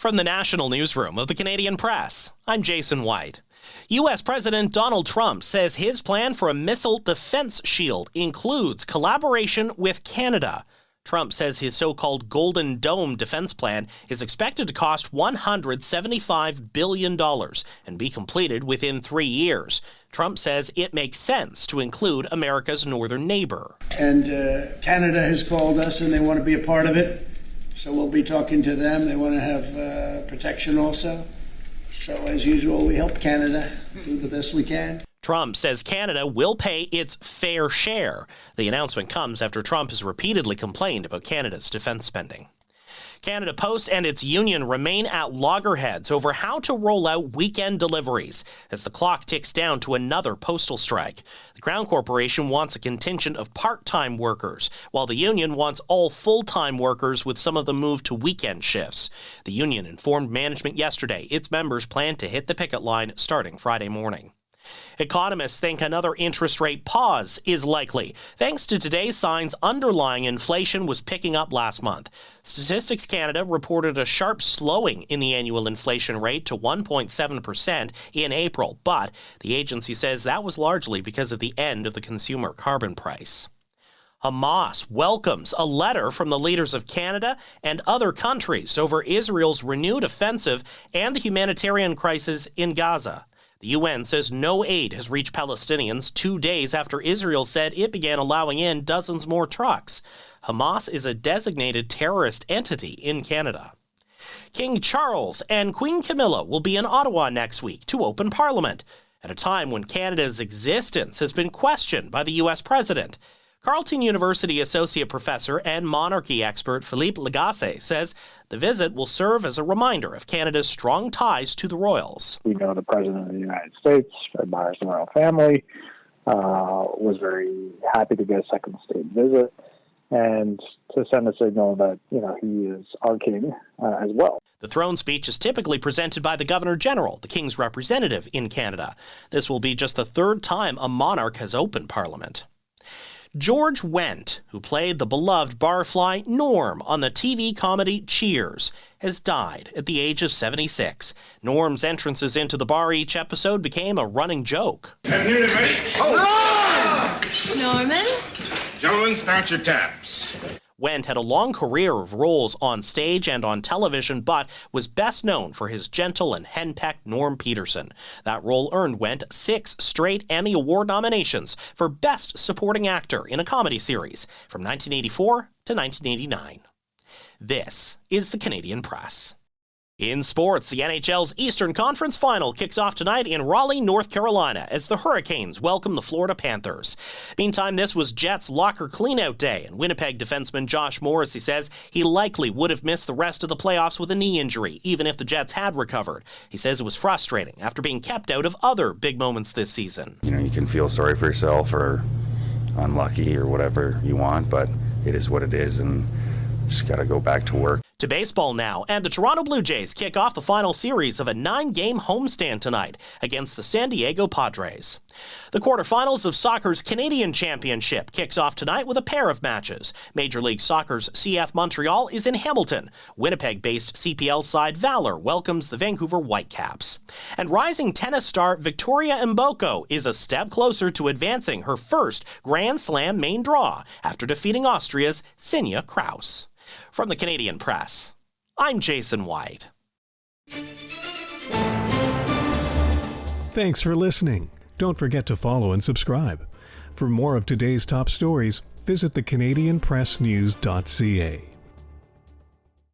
From the National Newsroom of the Canadian Press, I'm Jason White. U.S. President Donald Trump says his plan for a missile defense shield includes collaboration with Canada. Trump says his so-called Golden Dome defense plan is expected to cost $175 billion and be completed within 3 years. Trump says it makes sense to include America's northern neighbor. And Canada has called us and they want to be a part of it. So we'll be talking to them. They want to have protection also. So as usual, we help Canada do the best we can. Trump says Canada will pay its fair share. The announcement comes after Trump has repeatedly complained about Canada's defense spending. Canada Post and its union remain at loggerheads over how to roll out weekend deliveries as the clock ticks down to another postal strike. The Crown Corporation wants a contingent of part-time workers, while the union wants all full-time workers with some of them moved to weekend shifts. The union informed management yesterday its members plan to hit the picket line starting Friday morning. Economists think another interest rate pause is likely, thanks to today's signs underlying inflation was picking up last month. Statistics Canada reported a sharp slowing in the annual inflation rate to 1.7% in April, but the agency says that was largely because of the end of the consumer carbon price. Hamas welcomes a letter from the leaders of Canada and other countries over Israel's renewed offensive and the humanitarian crisis in Gaza. The UN says no aid has reached Palestinians 2 days after Israel said it began allowing in dozens more trucks. Hamas is a designated terrorist entity in Canada. King Charles and Queen Camilla will be in Ottawa next week to open Parliament, at a time when Canada's existence has been questioned by the U.S. president. Carleton University associate professor and monarchy expert Philippe Lagacé says the visit will serve as a reminder of Canada's strong ties to the royals. We know the President of the United States admires the royal family, was very happy to get a second state visit, and to send a signal that, he is our king as well. The throne speech is typically presented by the Governor-General, the King's representative in Canada. This will be just the third time a monarch has opened Parliament. George Wendt, who played the beloved barfly Norm on the TV comedy Cheers, has died at the age of 76. Norm's entrances into the bar each episode became a running joke. I'm nearly ready. Oh! Norman? Gentlemen, start your taps. Wendt had a long career of roles on stage and on television, but was best known for his gentle and henpecked Norm Peterson. That role earned Wendt 6 straight Emmy Award nominations for Best Supporting Actor in a Comedy Series from 1984 to 1989. This is the Canadian Press. In sports, the NHL's Eastern Conference Final kicks off tonight in Raleigh, North Carolina, as the Hurricanes welcome the Florida Panthers. Meantime, this was Jets' locker cleanout day, and Winnipeg defenseman Josh Morrissey says he likely would have missed the rest of the playoffs with a knee injury, even if the Jets had recovered. He says it was frustrating after being kept out of other big moments this season. You can feel sorry for yourself or unlucky or whatever you want, but it is what it is, and just got to go back to work. To baseball now, and the Toronto Blue Jays kick off the final series of a 9-game homestand tonight against the San Diego Padres. The quarterfinals of soccer's Canadian Championship kicks off tonight with a pair of matches. Major League Soccer's CF Montreal is in Hamilton. Winnipeg-based CPL side Valor welcomes the Vancouver Whitecaps. And rising tennis star Victoria Mboko is a step closer to advancing her first Grand Slam main draw after defeating Austria's Sinja Kraus. From the Canadian Press, I'm Jason White. Thanks for listening. Don't forget to follow and subscribe. For more of today's top stories, visit thecanadianpressnews.ca.